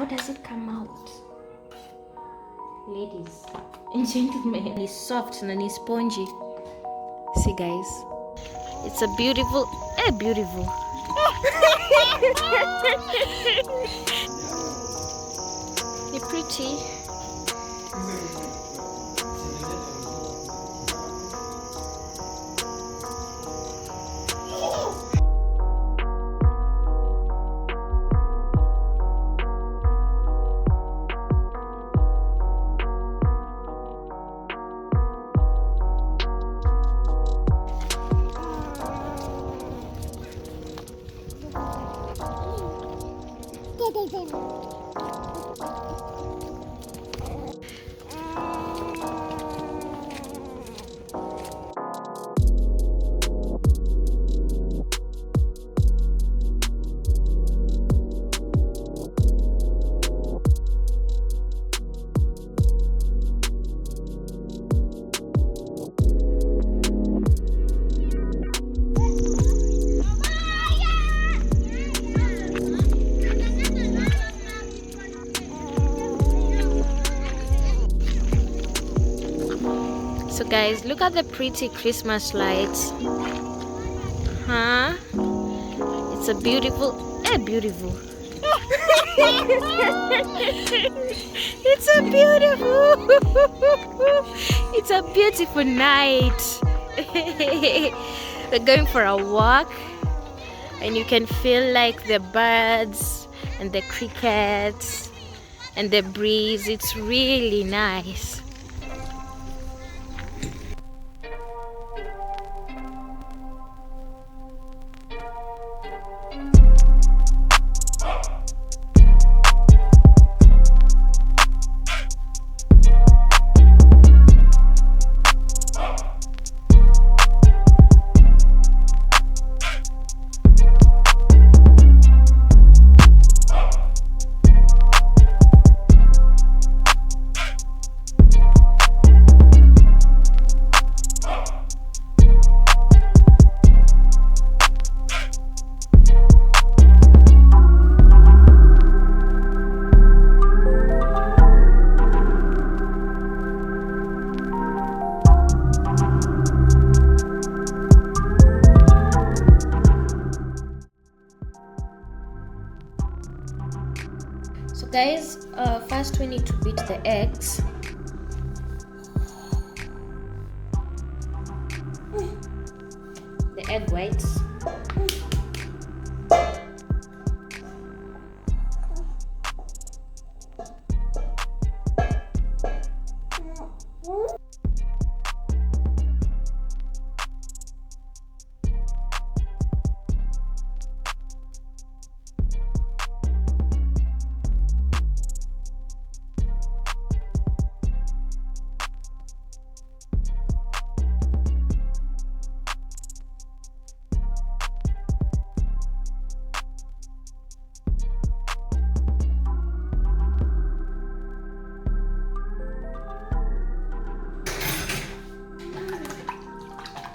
How does it come out? Ladies and gentlemen, it's soft and it's spongy. See guys, it's a beautiful, beautiful. You're pretty. So guys, look at the pretty Christmas lights. Huh? It's a beautiful, beautiful. It's a beautiful. It's a beautiful night. We're going for a walk, and you can feel like the birds and the crickets and the breeze. It's really nice. So guys, first we need to beat the eggs. The egg whites.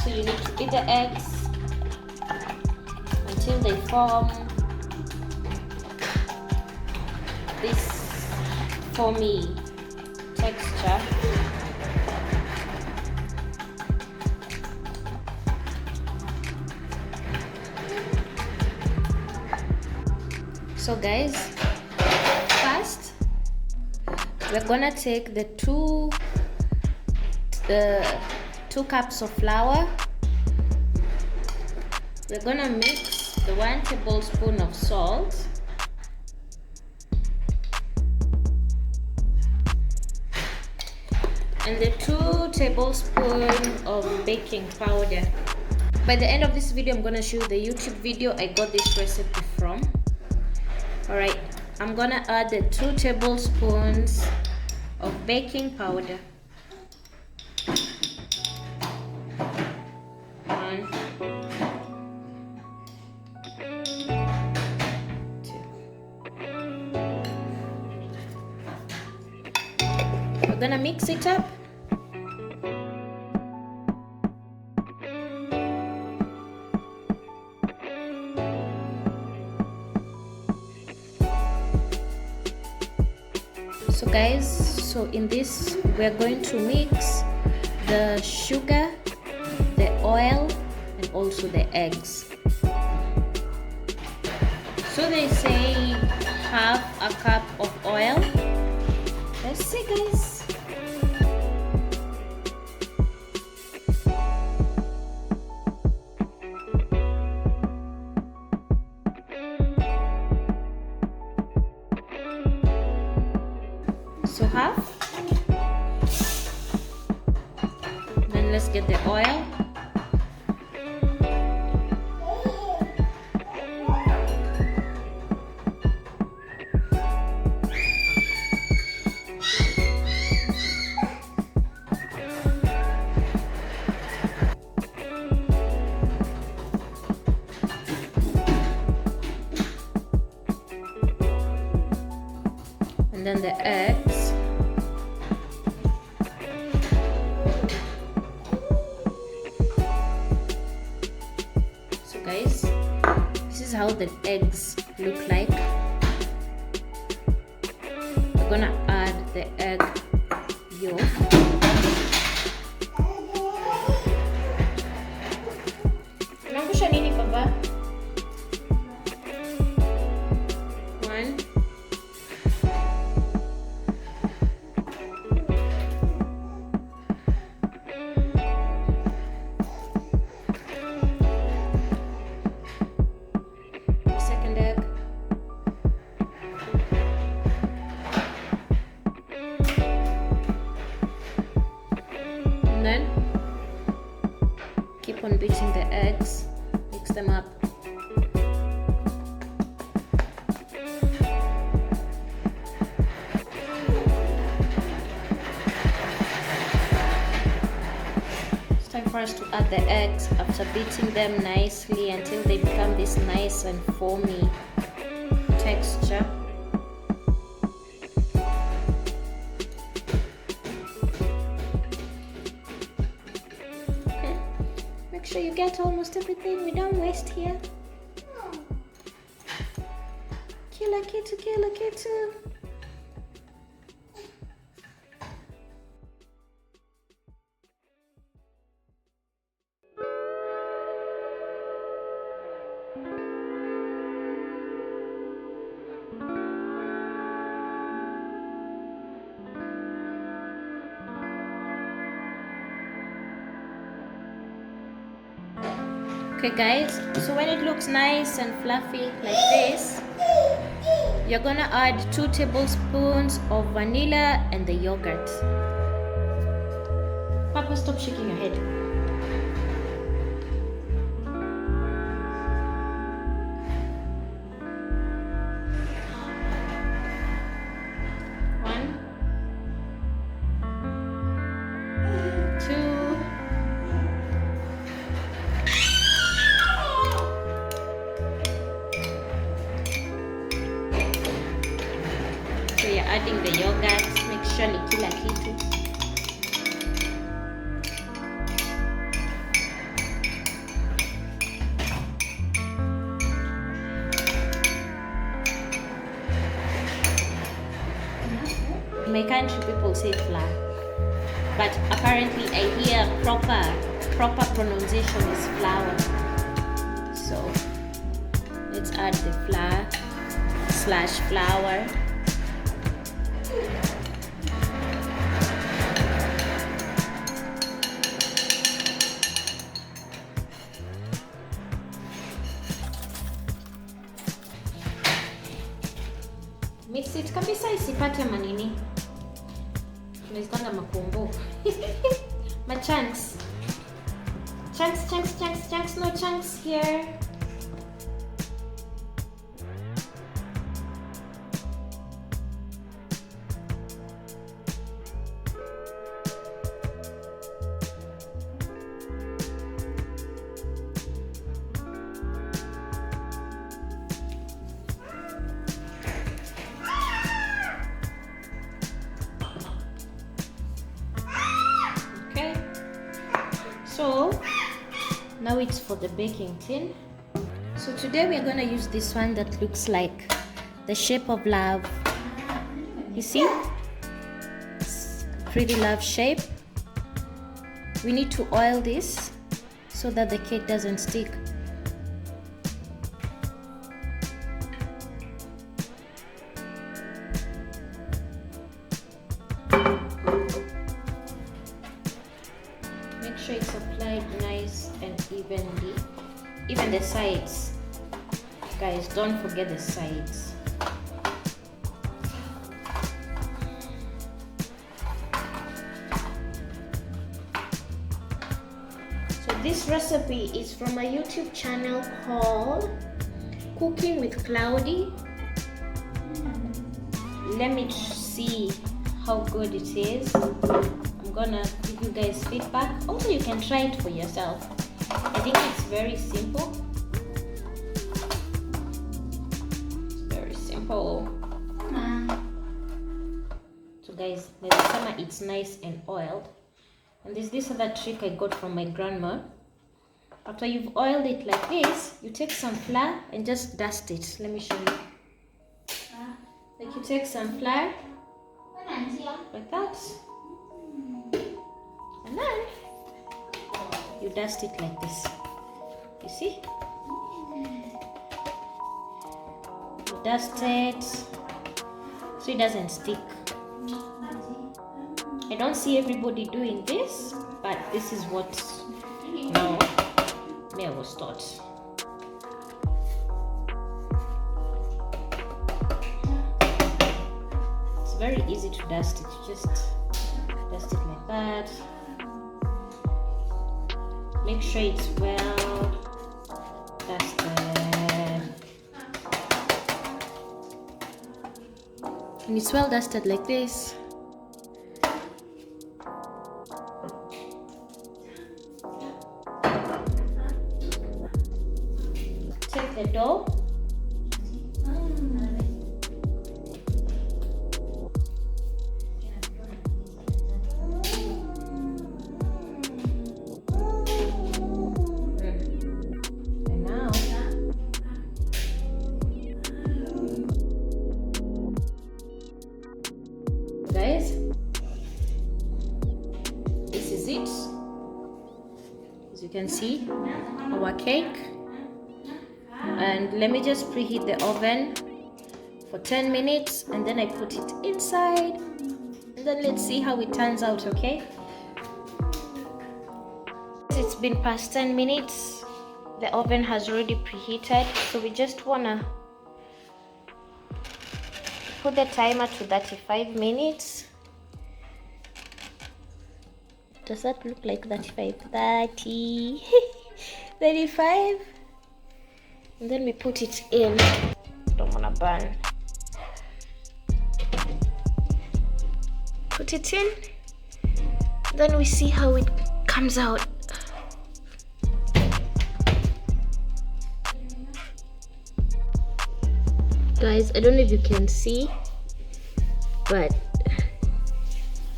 So you need to beat the eggs until they form this foamy texture. So guys, first we're gonna take the two cups of flour. We're gonna mix the 1 tablespoon of salt, and the 2 tablespoons of baking powder. By the end of this video, I'm gonna show you the YouTube video I got this recipe from. Alright, I'm gonna add the 2 tablespoons of baking powder. 1, 2. We're gonna mix it up. So guys, so in this we're going to mix the sugar, the oil, and also the eggs. So they say half a cup of oil. Let's see guys. So half. Then let's get the oil. And then the eggs. So guys, this is how the eggs look like. We're gonna add the egg yolk. Unaangusha nini baba? One. And then keep on beating the eggs, mix them up. It's time for us to add the eggs after beating them nicely until they become this nice and foamy texture. Make sure you get almost everything. We don't waste here. Kila kitu, kila kitu. Okay guys, so when it looks nice and fluffy like this, you're gonna add 2 tablespoons of vanilla and the yogurt. Papa, stop shaking your head. One, 2. So you're adding the yogurt, make sure ni kila kitu. In my country people say flour, but apparently I hear proper pronunciation is flour. So let's add the flour. Mix it kabisa isipate manini. Tunazikanga makombo. Ma chunks. Chunks, no chunks here. So now it's for the baking tin. So today we are going to use this one that looks like the shape of love. You see? pretty love shape. We need to oil this so that the cake doesn't stick. Make sure it's applied nice and evenly. Even the sides. Guys, don't forget the sides. So this recipe is from a YouTube channel called Cooking with Cloudy. Let me see how good it is. I'm gonna give you guys feedback. Also, you can try it for yourself. I think it's very simple. It's very simple. So guys, the summer it's nice and oiled. And there's this other trick I got from my grandma. After you've oiled it like this, you take some flour and just dust it. Let me show you. Like you take some flour like that. And then you dust it like this. You see? You dust it so it doesn't stick. I don't see everybody doing this, but this is what me I was taught. It's very easy to dust it. You just dust it like that. Make sure it's well dusted. And it's well dusted like this. Take the dough. Guys, this is it. As you can see, our cake. And let me just preheat the oven for 10 minutes and then I put it inside and then let's see how it turns out, okay? It's been past 10 minutes. The oven has already preheated, so we just wanna put the timer to 35 minutes. Does that look like 35? 30, 35. And then we put it in. Don't wanna burn. Put it in. Then we see how it comes out. Guys, I don't know if you can see, but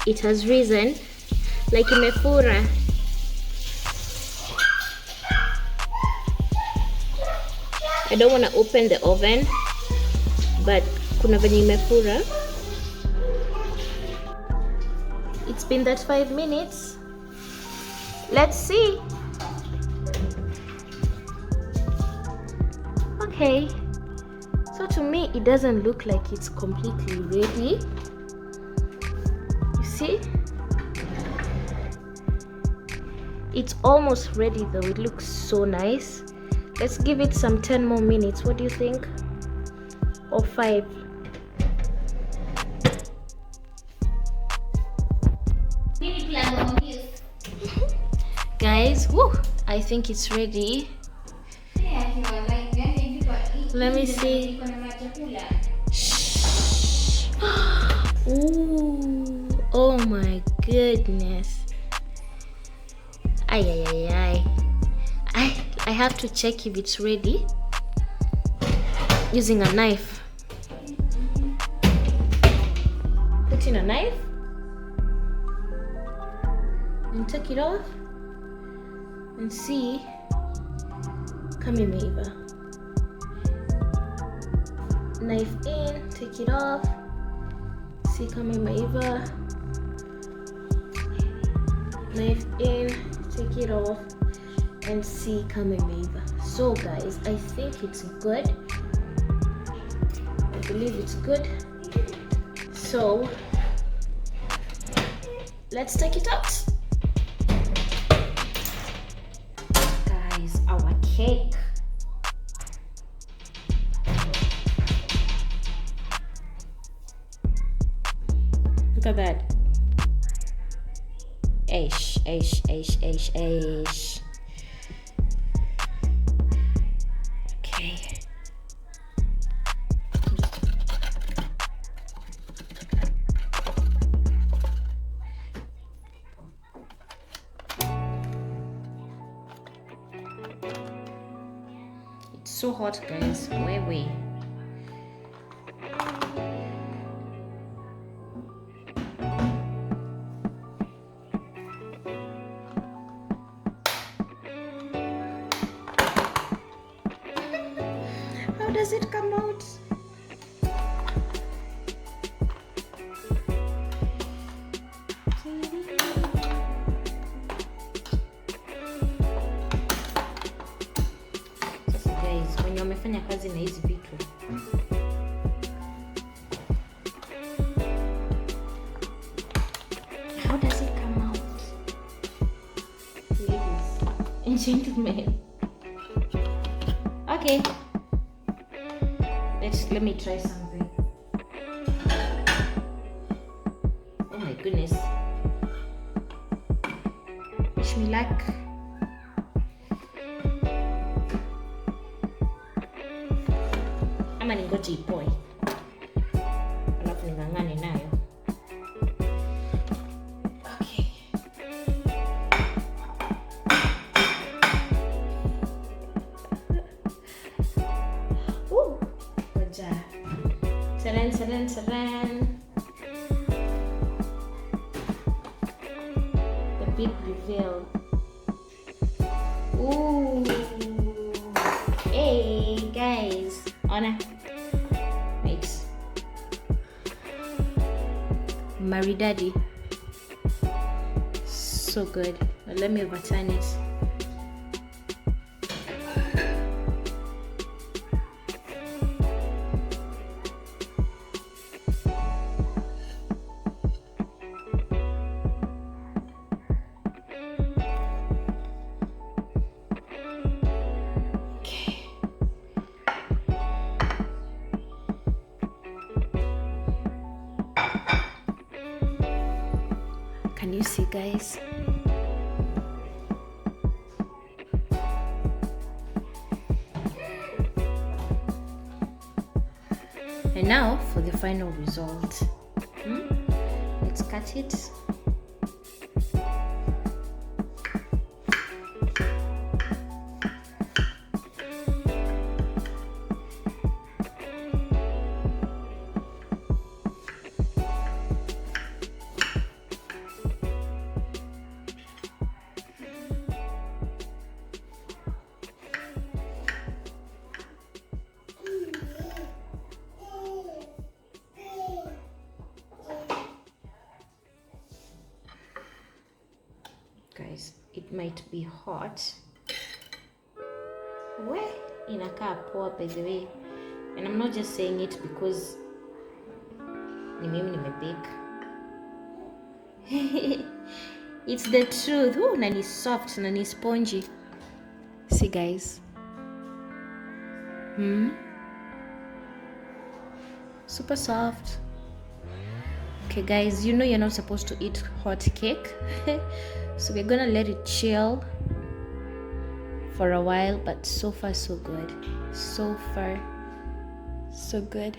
it has risen like imefura. I don't want to open the oven, but kuna venye imefura. It's been that 5 minutes. Let's see. Okay. So to me, it doesn't look like it's completely ready. You see? It's almost ready though. It looks so nice. Let's give it some 10 more minutes. What do you think? Or 5? Guys, woo, I think it's ready. Let me see. Shh. Ooh, oh my goodness. Ay. I have to check if it's ready using a knife. Put in a knife and take it off and see. Come here, Eva. Knife in, take it off. See, come here, Eva. knife in, take it off, and see kama imeiva. So guys, I think it's good. I believe it's good. So let's take it out. Guys, our cake. Look at that. Aish. Okay. It's so hot, guys. Way. How does it come out? Sasa guys, wenye wamefanya kazi na hizi vitu, how does it come out? Ladies and gentlemen. Okay. Let me try something. Oh my goodness. Wish me luck. Ama ningoje ipoe, alafu ning'ang'ane nayo. Okay. Saran. The big reveal. Ooh. Hey guys. Ona. Wait. Maridadi. So good. Now let me overturn it. Can you see, guys? And now for the final result. Let's cut it. Guys, it might be hot. Well, inakaa poa by the way, and I'm not just saying it because ni mimi nimebake. It's the truth. Ooh, na ni soft na ni spongy. See guys. Super soft. Okay guys, you know you're not supposed to eat hot cake. So we're gonna let it chill for a while, but so far so good. So far so good.